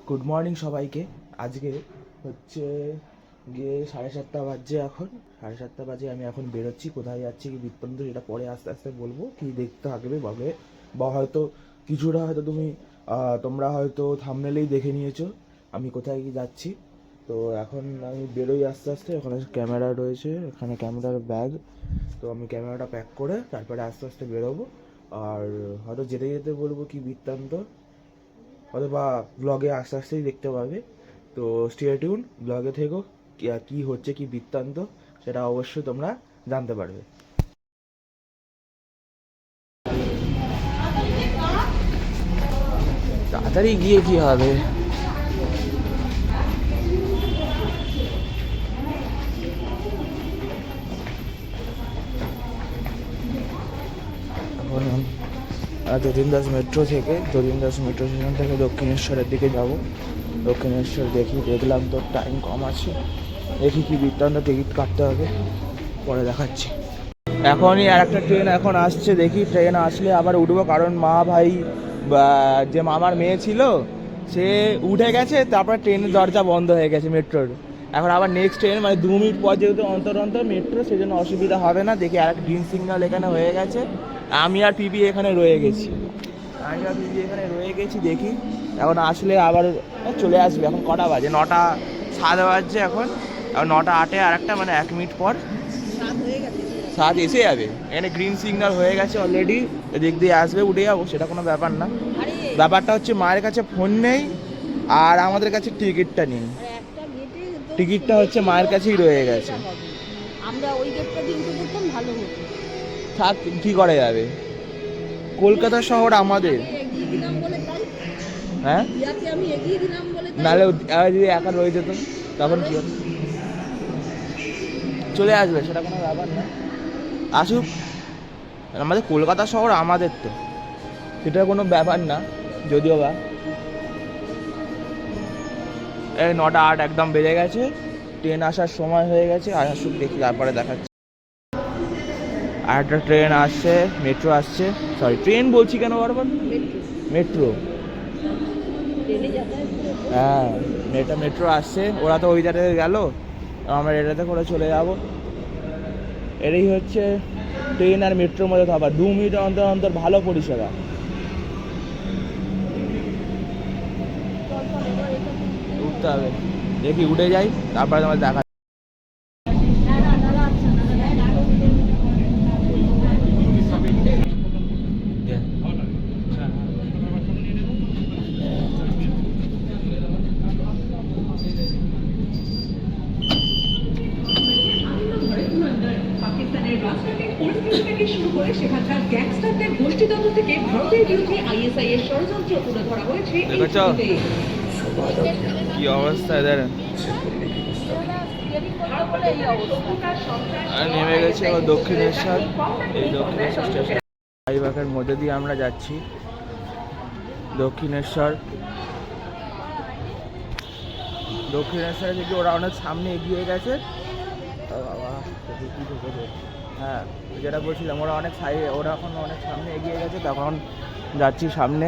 Good morning সবাইকে। আজকে হচ্ছে গিয়ে 7:30 বাজছে। এখন 7:30 বাজে। আমি এখন বেরোচ্ছি। কোথায় যাচ্ছি কি বৃত্তান্ত সেটা পরে আস্তে আস্তে বলবো। কি দেখতে থাকবে ভাবে, বা হয়তো কিছুটা হয়তো তোমরা হয়তো থাম্বনেলেই দেখে নিয়েছো আমি কোথায় কি যাচ্ছি। তো এখন আমি বেরোই আস্তে আস্তে। ওখানে ক্যামেরা রয়েছে, এখানে ক্যামেরার ব্যাগ। তো আমি ক্যামেরাটা প্যাক করে তারপরে আস্তে আস্তে বেরোবো। আর হয়তো যেতে যেতে বলবো কি বৃত্তান্ত, অথবা ব্লগে আস্তে আস্তেই দেখতে পাবে। তো স্টে টিউন, ব্লগে থেকো। কি হচ্ছে কি বৃত্তান্ত সেটা অবশ্যই তোমরা জানতে পারবে। তাড়াতাড়ি গিয়ে কি হবে? এখন যতীন দাস মেট্রো স্টেশন থেকে দক্ষিণেশ্বরের দিকে যাব। দক্ষিণেশ্বর দেখলাম তো টাইম কম আছে। দেখি কি বৃত্তান্ত, টিকিট কাটতে হবে, পরে দেখাচ্ছি। এখনই আর একটা ট্রেন এখন আসছে, দেখি ট্রেন আসলে আবার উঠবো। কারণ মা ভাই যে মামার মেয়ে ছিল সে উঠে গেছে, তারপর ট্রেনের দরজা বন্ধ হয়ে গেছে মেট্রোর। এখন আবার নেক্সট ট্রেন মানে 2 মিনিট পর, যেহেতু অন্তর অন্তর মেট্রো, সেই জন্য অসুবিধা হবে না। দেখি আর একটা গ্রিন সিগন্যাল এখানে হয়ে গেছে। আমি আর পিপি এখানে রয়ে গেছি। দেখি এখন আসলে আবার চলে আসবে। এখন কটা বাজে? 9:07 বাজছে এখন। আর 9:08 আর একটা, মানে 1 মিনিট পর 7 এসে যাবে। এখানে গ্রিন সিগন্যাল হয়ে গেছে অলরেডি। এদিক দিয়ে আসবে, উঠে যাবো, সেটা কোনো ব্যাপার না। ব্যাপারটা হচ্ছে মায়ের কাছে ফোন নেই আর আমাদের কাছে টিকিটটা নেই। টিকিটটা হচ্ছে মায়ের কাছেই রয়ে গেছে। আমরা ওই গেটটা দিয়ে উঠে যেতাম, ভালো হতো। থাক, কি করা যাবে, কলকাতা শহর আমাদের। হ্যাঁ, আমি এগিয়ে দিলাম বলে নাহলে যদি একা রয়ে যেত তখন কি হতো? চলে আসবে, সেটা কোনো ব্যাপার না। আসুক, আমাদের কলকাতা শহর আমাদের, তো সেটা কোনো ব্যাপার না। যদিও বা এই 9:08 একদম বেজে গেছে। ট্রেন আসার সময় হয়ে গেছে। আর আসুক, দেখি, তারপরে দেখাচ্ছি। আর একটা ট্রেন আসছে, মেট্রো আসছে। সরি, ট্রেন বলছি কেন বারবার? মেট্রো। হ্যাঁ, মেট্রো আসছে। ওরা তো ওই ধারে গেল, আমরা এটাতে করে চলে যাব। এটাই হচ্ছে ট্রেন আর মেট্রোর মধ্যে তফাৎ। 2 মিনিট অন্তর অন্তর ভালো পরিষেবা। উঠতে হবে, দেখি উঠে যাই, তারপরে তোমার দেখা। পাকিস্তানের রাজনৈতিক পরিস্থিতি থেকে শুরু করে সেখানকার গ্যাংস্টারদের গোষ্ঠীতন্ত্র থেকে ভারতের বিরুদ্ধে আইএসআই এর ষড়যন্ত্র তুলে ধরা হয়েছে। কি অবস্থা এদের! নেমে গেছে দক্ষিণেশ্বর। এই দক্ষিণেশ্বর স্টেশন রায়বাগের মধ্যে দিয়ে আমরা যাচ্ছি। দক্ষিণেশ্বরে থেকে ওরা অনেক সামনে এগিয়ে গেছে। হ্যাঁ, যেটা বলছিলাম, ওরা এখন অনেক সামনে এগিয়ে গেছে। তখন যাচ্ছি সামনে,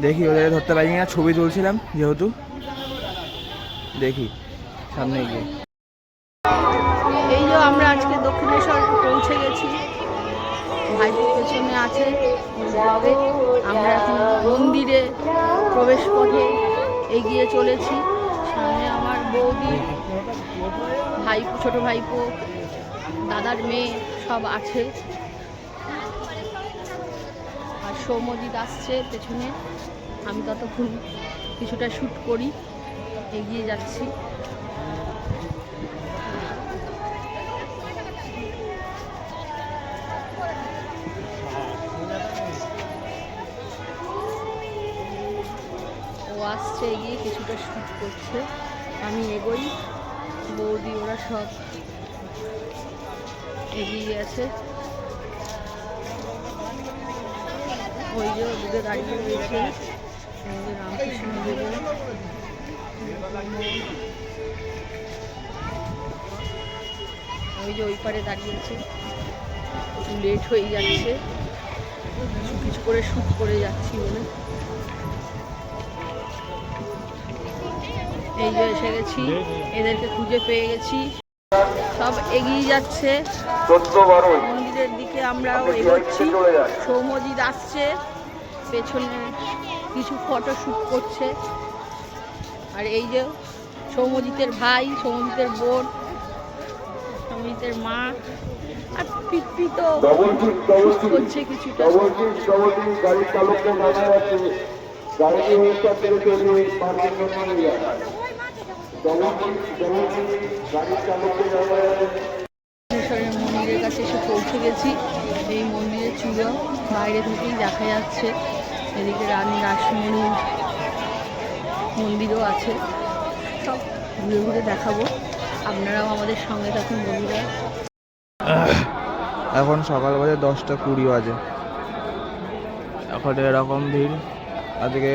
দেখি ওদের ধরতে পারি না। ছবি তুলছিলাম যেহেতু, দেখি সামনে গিয়ে। এই যে আমরা আজকে দক্ষিণেশ্বর পৌঁছে গেছি। ভাইপো পেছনে আছে ব্লগে। আমরা এখন মন্দিরে প্রবেশ পথে এগিয়ে চলেছি। সামনে আমার বৌদি, ভাইপো, ছোট ভাইপো, দাদার মেয়ে সব আছে। আর সৌম্যজিৎ আসছে পেছনে। আমি ততক্ষণ কিছুটা শ্যুট করি, এগিয়ে যাচ্ছি। ও আসছে, এগিয়ে কিছুটা শ্যুট করছে, আমি এগোই। বৌদি ওরা সব এগিয়ে গেছে। ওই যে ওদিকে দাঁড়িয়ে রয়েছে রামকৃষ্ণ দেবের। ওই যে ওই পারে দাঁড়িয়েছে। একটু লেট হয়ে যাচ্ছে, কিছু কিছু করে শ্যুট করে যাচ্ছি বলে। এই যে এসে গেছি, এদেরকে খুঁজে পেয়ে গেছি, সব এগিয়ে যাচ্ছে মন্দিরের দিকে। আমরাও এগোচ্ছি। সৌম্যজিৎ আসছে, পেছনে কিছু ফটো শ্যুট করছে। আর এই যে সৌম্যজিতের ভাই, সৌম্যজিতের বোন, সৌম্যজিতের মা, আর পিপি তো শ্যুট করছে কিছুটা। গাড়ির চালককে জানা যাচ্ছে গাড়িটি অনুষ্ঠান থেকে চলবে পার্কিং এরিয়া। গাড়ির চালককে জানা যাচ্ছে দক্ষিণেশ্বরের মন্দিরের কাছে এসে পৌঁছে গেছি। এই মন্দিরের চূড়া বাইরে থেকেই দেখা যাচ্ছে। এদিকে রানী রাসমণির মন্দিরও আছে। সব ঘুরে ঘুরে দেখাবো, আপনারাও আমাদের সঙ্গে থাকুন বন্ধুরা। এখন সকাল বাজে 10:20 বাজে। এখন এরকম ভিড়। আজকে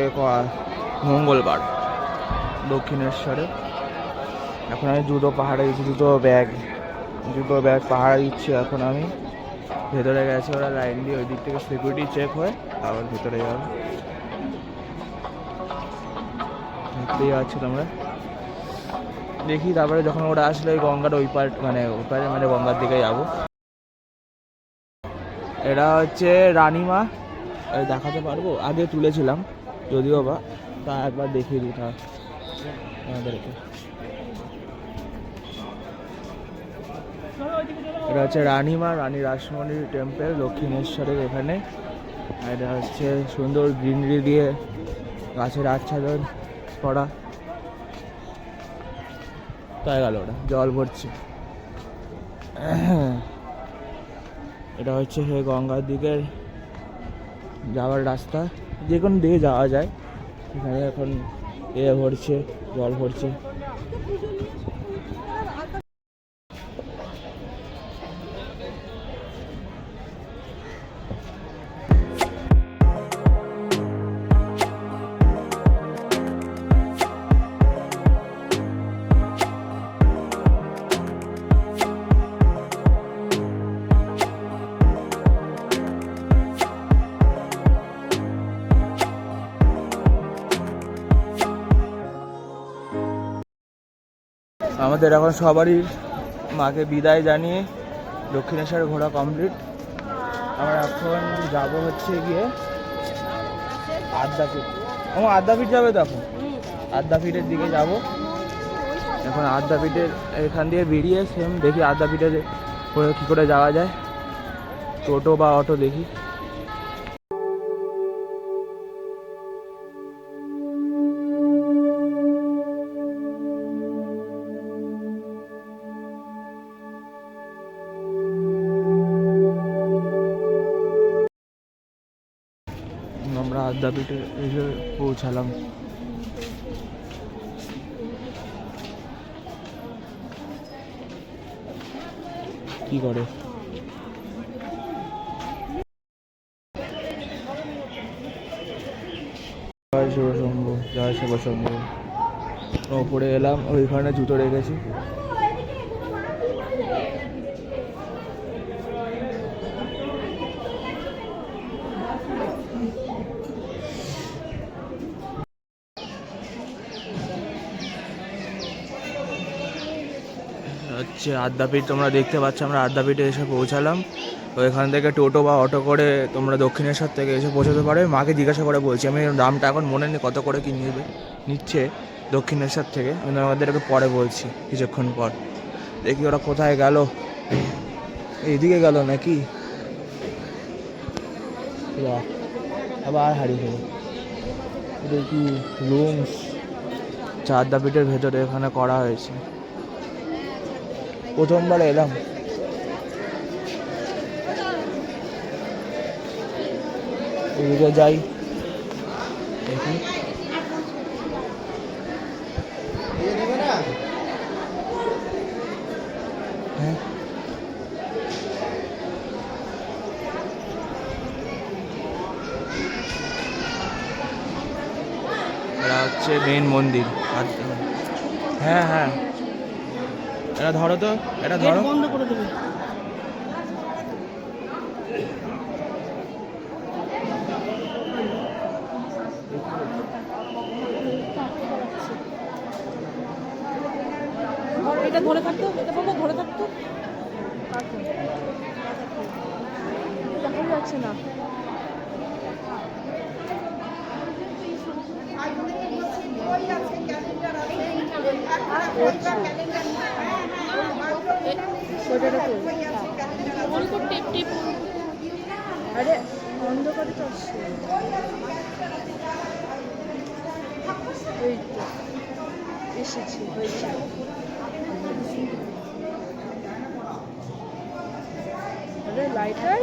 মঙ্গলবার দক্ষিণেশ্বরে। এখন আমি জুতো পাহাড়ে দিচ্ছি, জুতো ব্যাগ পাহাড়ে দিচ্ছি। এখন আমি ভেতরে গেছে ওরা লাইন দিয়ে, ওই দিক থেকে সিকিউরিটি চেক হয়ে আবার ভেতরে যাবে। দেখতেই পাচ্ছি তোমরা। দেখি তারপরে যখন ওরা আসলে ওই গঙ্গার ওই পারে মানে গঙ্গার দিকে যাবো। এটা হচ্ছে রানীমা, দেখাতে পারবো, আগে তুলেছিলাম যদিও বা, তা একবার দেখিয়ে দিই আমাদেরকে। এটা হচ্ছে রানীমা, রানী রাসমণির টেম্পল দক্ষিণেশ্বরের এখানে। এটা হচ্ছে সুন্দর গ্রিনারি দিয়ে গাছের আচ্ছাদন করা। তাই গেল ওটা জল ভরছে। এটা হচ্ছে সেই গঙ্গার দিকের যাওয়ার রাস্তা, যে কোনো দিকে যাওয়া যায়। এখানে এখন ভরছে, জল ভরছে। আমাদের এখন সবারই মাকে বিদায় জানিয়ে দক্ষিণেশ্বরে ঘোরা কমপ্লিট। আমরা এখন যাব হচ্ছে গিয়ে আদ্যাপীঠ। আদ্যাপীঠ যাবে তো? এখন আদ্যাপীঠের দিকে যাব। এখন আদ্যাপীঠের এখান দিয়ে বেরিয়ে সেম দেখি আদ্যাপীঠে কী করে যাওয়া যায়, টোটো বা অটো দেখি। আমরা আদ্যাপীঠে এসে পৌঁছালাম। কি করে জয় শিবশম্ভু, জয় শিবশম্ভু। ওপরে এলাম, ওইখানে জুতো রেখেছি। হচ্ছে আদ্যাপীঠ, তোমরা দেখতে পাচ্ছ আমরা আদ্যাপীঠে এসে পৌঁছালাম। তো এখান থেকে টোটো বা অটো করে তোমরা দক্ষিণেশ্বর থেকে এসে পৌঁছাতে পারো। মাকে জিজ্ঞাসা করে বলছি, আমি দামটা এখন মনে নেই কত করে কি নিচ্ছে দক্ষিণেশ্বর থেকে, কিন্তু আমাদেরকে পরে বলছি কিছুক্ষণ পর। দেখি ওরা কোথায় গেল, এইদিকে গেল নাকি, আবার হারিয়ে গেল। এটা কি রুমস আদ্যাপীঠের ভেতরে এখানে করা হয়েছে। প্রথমবার এলাম। এদিকে যাই দেখি। হ্যাঁ, এটা হচ্ছে মেন মন্দির। হ্যাঁ হ্যাঁ, এটা ধরো তো, এটা ধরো। বন্ধ করে দেবে। এটা ধরে থাকতো, এটা বলবো ধরে থাকতো, দেখা যাচ্ছে না। আরে অন্ধকারে তো আসছে, ওই তো এসেছি, হয়েছে। আরে লাইটার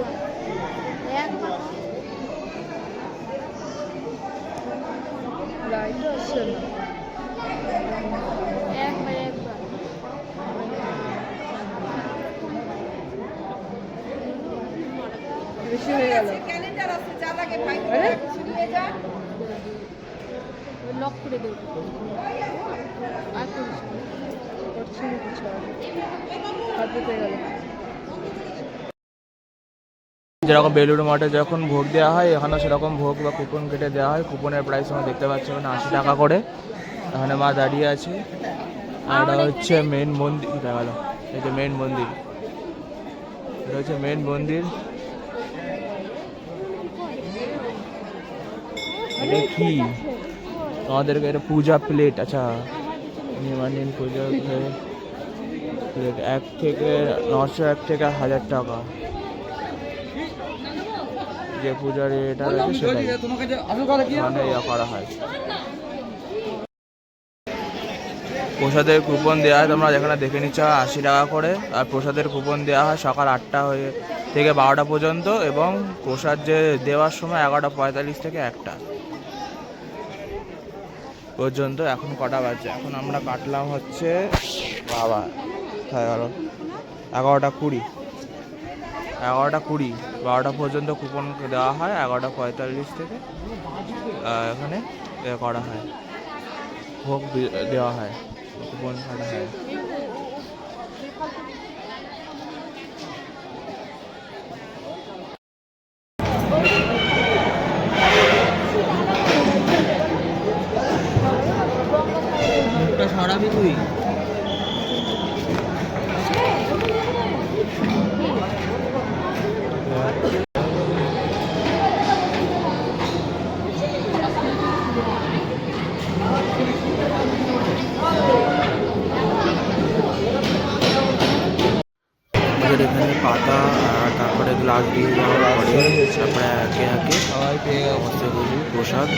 লাইটও আসছে না, বেশি হয়ে গেল। আরে লক করে দেব, আর করছি না কিছু, হাত পেতে গেল। যেরকম বেলুড় মঠে যখন ভোগ দেওয়া হয়, এখানে সেরকম ভোগ বা কুপন কেটে দেওয়া হয়। কুপনের প্রাইস আমরা দেখতে পাচ্ছি এখানে 80 টাকা করে। এখানে মা দাঁড়িয়ে আছে, আর এটা হচ্ছে মেন মন্দির। দেখা গেল এই যে মেন মন্দির, এটা হচ্ছে মেন মন্দির। এটা কি আমাদেরকে, এটা পূজা প্লেট। আচ্ছা, নির্মাণীন পূজা প্লেট 1 থেকে 901 থেকে 1000 টাকা। যে পূজার এটা রয়েছে সেটাই মানে ইয়া করা হয়। প্রসাদের কুপন দেওয়া হয়, তোমরা যেখানে দেখে নিচ্ছ 80 টাকা করে। আর প্রসাদের কুপন দেওয়া হয় সকাল 8টা থেকে 12টা পর্যন্ত, এবং প্রসাদ যে দেওয়ার সময় 11:45 থেকে 1টা পর্যন্ত। এখন কটা বাজে? এখন আমরা কাটলাম হচ্ছে বাবা 11:20, 11:20, 12টা পর্যন্ত কুপন দেওয়া হয়। 11:45 থেকে এখানে করা হয়, ভোগ দেওয়া হয়, কুপন কাটা হয়। সরাবি তুই? এখানে পাতা আর তারপরে গ্লাস দিয়ে দেওয়ার পরে তারপরে একে একে সবাই পেয়ে গেছে প্রসাদ,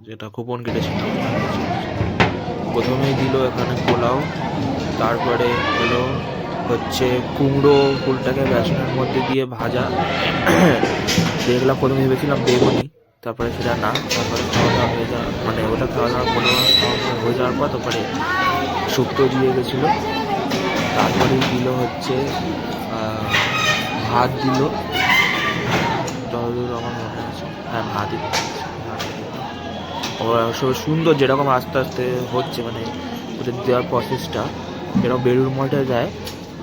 যেটা কুপন কেটেছিল। প্রথমেই দিল এখানে পোলাও, তারপরে হলো হচ্ছে কুমড়ো ফুলটাকে বেসনের মধ্যে দিয়ে ভাজা। দেখলাম, প্রথমে ভেবেছিলাম বেগুনি, তারপরে সেটা না, তারপরে খাওয়া দাওয়া হয়ে যাওয়া, মানে ওটা খাওয়া দাওয়া হয়ে যাওয়ার পর তারপরে শুক্তো দিয়ে গেছিলো। তারপরে দিল হচ্ছে ভাত দিল, যতদূর আমার মনে আছে, হ্যাঁ ভাতই সব সুন্দর। যেরকম আস্তে আস্তে হচ্ছে মানে ওদের দেওয়ার প্রসেসটা, এরকম বেলুড় মঠে যায়,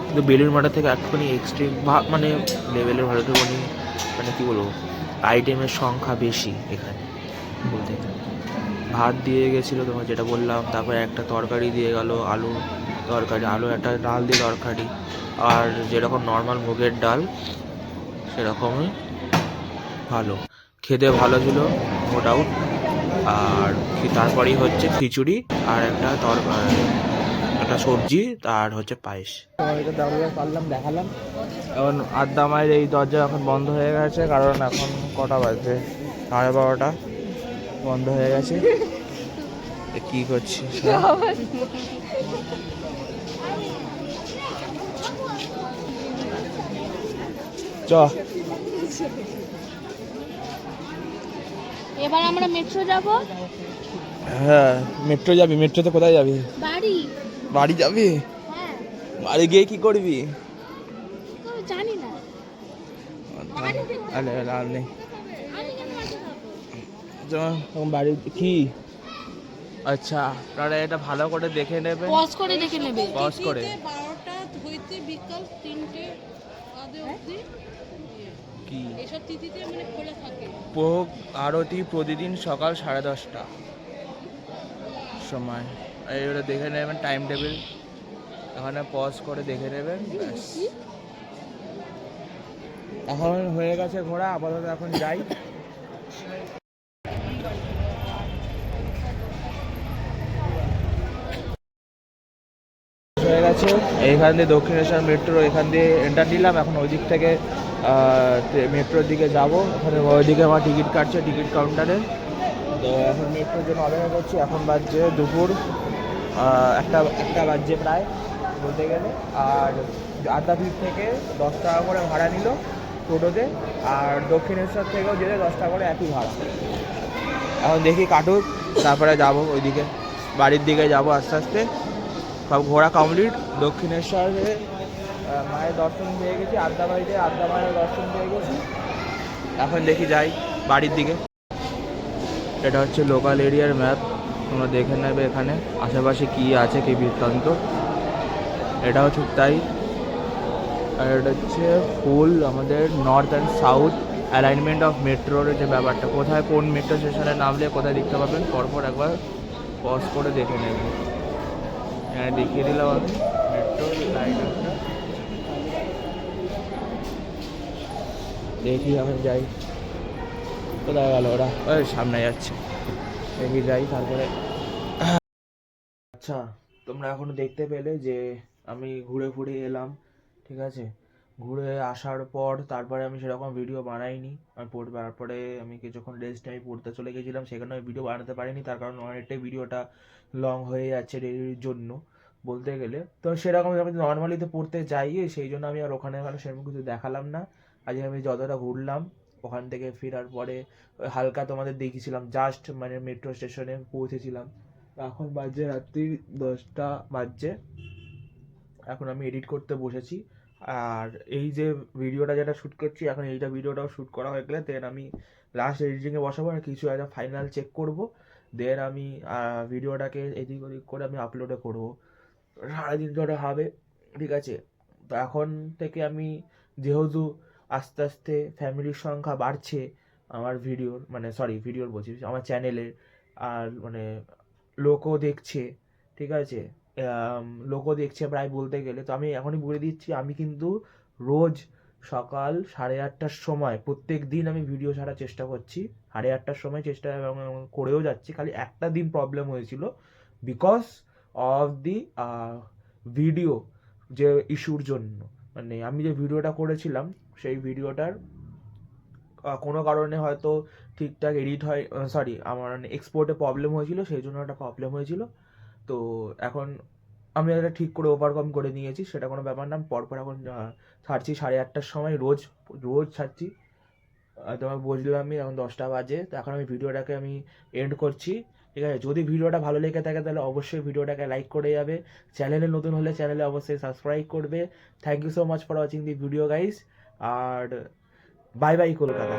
কিন্তু বেলুড় মঠের থেকে একটুখানি এক্সট্রিম মানে লেভেলের ভালো, একটুখানি মানে কী বলবো, আইটেমের সংখ্যা বেশি এখানে বলতে। ভাত দিয়ে গেছিলো তোমার যেটা বললাম, তারপরে একটা তরকারি দিয়ে গেল, আলু তরকারি, আলু একটা ডাল দিয়ে তরকারি, আর যেরকম নর্মাল মুগের ডাল সেরকমই ভালো, খেতে ভালো ছিল নো ডাউট। আর তারপরেই হচ্ছে খিচুড়ি আর একটা সবজি, আর হচ্ছে পায়েস। পারলাম দেখালাম। এখন আড্ডা মায়ের এই দরজা এখন বন্ধ হয়ে গেছে, কারণ এখন কটা বাজে, 12:30, বন্ধ হয়ে গেছে। কি করছি চ। এবার আমরা মেট্রো যাব। হ্যাঁ মেট্রো যাবি? মেট্রোতে কোথায় যাবি? বাড়ি। বাড়ি যাবি? হ্যাঁ। বাড়ি গিয়ে কি করবি? জানি না। আরে আর নেই, বাড়ি কি? আচ্ছা, তাহলে এটা ভালো করে দেখে নেবে, পজ করে দেখে নেবে, পজ করে। 12টা হইতে বিকাল 3টে অবধি কি এসব তিথিতে মানে খোলা থাকে। ভোগ আরতি প্রতিদিন সকাল 10:30 সময়। এইটা দেখে নেবেন টাইম টেবিল, এখানে পজ করে দেখে নেবেন ব্যাস। এখন হয়ে গেছে ঘোরা, আপাতত এখন যাই। হয়ে গেছে এইখান দিয়ে দক্ষিণেশ্বর মেট্রো, এখান দিয়ে এন্টার নিলাম। এখন ওই দিক থেকে মেট্রোর দিকে যাব। ওখানে ওইদিকে আমার টিকিট কাটছে টিকিট কাউন্টারে। তো এখন মেট্রোর জন্য অপেক্ষা করছি। এখন বাজছে দুপুর একটা বাজছে প্রায় বলতে গেলে। আর আদ্যাপীঠ থেকে 10 টাকা করে ভাড়া নিল টোটোতে, আর দক্ষিণেশ্বর থেকেও যেতে 10 টাকা করে একই ভাড়া। এখন দেখি কাটুক, তারপরে যাব ওইদিকে বাড়ির দিকে যাব আস্তে আস্তে। সব ঘোরা কমপ্লিট। দক্ষিণেশ্বরে মায়ের দর্শন পেয়ে গেছি, আদ্যা মায়ের দর্শন পেয়ে গেছি। এখন দেখি যাই বাড়ির দিকে। এটা হচ্ছে লোকাল এরিয়ার ম্যাপ, তোমরা দেখে নেবে এখানে আশেপাশে কী আছে কী বৃত্তান্ত। এটাও ঠিক তাই। আর এটা হচ্ছে ফুল আমাদের north and south alignment of মেট্রোর যে ব্যাপারটা, কোথায় কোন মেট্রো স্টেশনে নামলে কোথায় দেখতে পাবেন পরপর একবার পজ করে দেখে নেবেন। এখানে দেখিয়ে দিলাম আমি মেট্রোর লাইনটা। দেখি আমি যাই, কোথায় গেল ওরা, ওই সামনে যাচ্ছে, দেখি যাই তারপরে। আচ্ছা, তোমরা এখনো দেখতে পেলে যে আমি ঘুরে ফুরে এলাম, ঠিক আছে। ঘুরে আসার পর তারপরে আমি সেরকম ভিডিও বানাইনি। আমি তারপরে আমি কিছুক্ষণ রেস্ট নিয়ে পড়তে চলে গেছিলাম, সেখানে আমি ভিডিও বানাতে পারিনি, তার কারণ অনেকটাই ভিডিওটা লং হয়ে যাচ্ছে ডেলির জন্য বলতে গেলে। তো সেরকম আমি নর্মালি তো পড়তে যাই, সেই জন্য আমি আর ওখানে সেরকম কিছু দেখালাম না। আজকে আমি যতটা ঘুরলাম ওখান থেকে ফেরার পরে হালকা তোমাদের দেখিয়েছিলাম, জাস্ট মানে মেট্রো স্টেশনে পৌঁছেছিলাম। এখন বাজে রাত্রি 10টা বাজছে। এখন আমি এডিট করতে বসেছি। আর এই যে ভিডিওটা যেটা শ্যুট করছি এখন, এইটা ভিডিওটাও শ্যুট করা হয়ে গেলে দেন আমি লাস্ট এডিটিংয়ে বসাবো, আর কিছু একটা ফাইনাল চেক করব, দেন আমি ভিডিওটাকে এডিট ওদিক করে আমি আপলোডে করবো। সারাদিন ধরে হবে, ঠিক আছে। তো এখন থেকে আমি যেহেতু আস্তে আস্তে ফ্যামিলির সংখ্যা বাড়ছে আমার ভিডিওর, মানে ভিডিওর বলছি আমার চ্যানেলের, আর মানে লোকও দেখছে, ঠিক আছে। লোকও দেখছে প্রায় বলতে গেলে। তো আমি এখনই বলে দিচ্ছি, আমি কিন্তু রোজ সকাল 8:30টার সময় প্রত্যেক দিন আমি ভিডিও ছাড়ার চেষ্টা করছি। 8:30টার সময় চেষ্টা করেও যাচ্ছি। খালি একটা দিন প্রবলেম হয়েছিল, বিকজ অফ দি ভিডিও যে ইস্যুর জন্য। মানে আমি যে ভিডিওটা করেছিলাম সেই ভিডিওটার কোনো কারণে হয়তো ঠিকঠাক এডিট হয়, আমার এক্সপোর্টে প্রবলেম হয়েছিল, সেই জন্য একটা প্রবলেম হয়েছিল। তো এখন আমি এটা ঠিক করে ওভারকাম করে নিয়েছি, সেটা কোনো ব্যাপার না। পরপর এখন ছাড়ছি 8:30টার সময়, রোজ ছাড়ছি। তোমার বুঝলাম আমি এখন 10টা বাজে। তো এখন আমি ভিডিওটাকে আমি এন্ড করছি, ঠিক আছে। যদি ভিডিওটা ভালো লেগে থাকে তাহলে অবশ্যই ভিডিওটাকে লাইক করে যাবে। চ্যানেলে নতুন হলে চ্যানেলে অবশ্যই সাবস্ক্রাইব করবে। Thank you so much for watching the video guys, আর বাই বাই কলকাতা।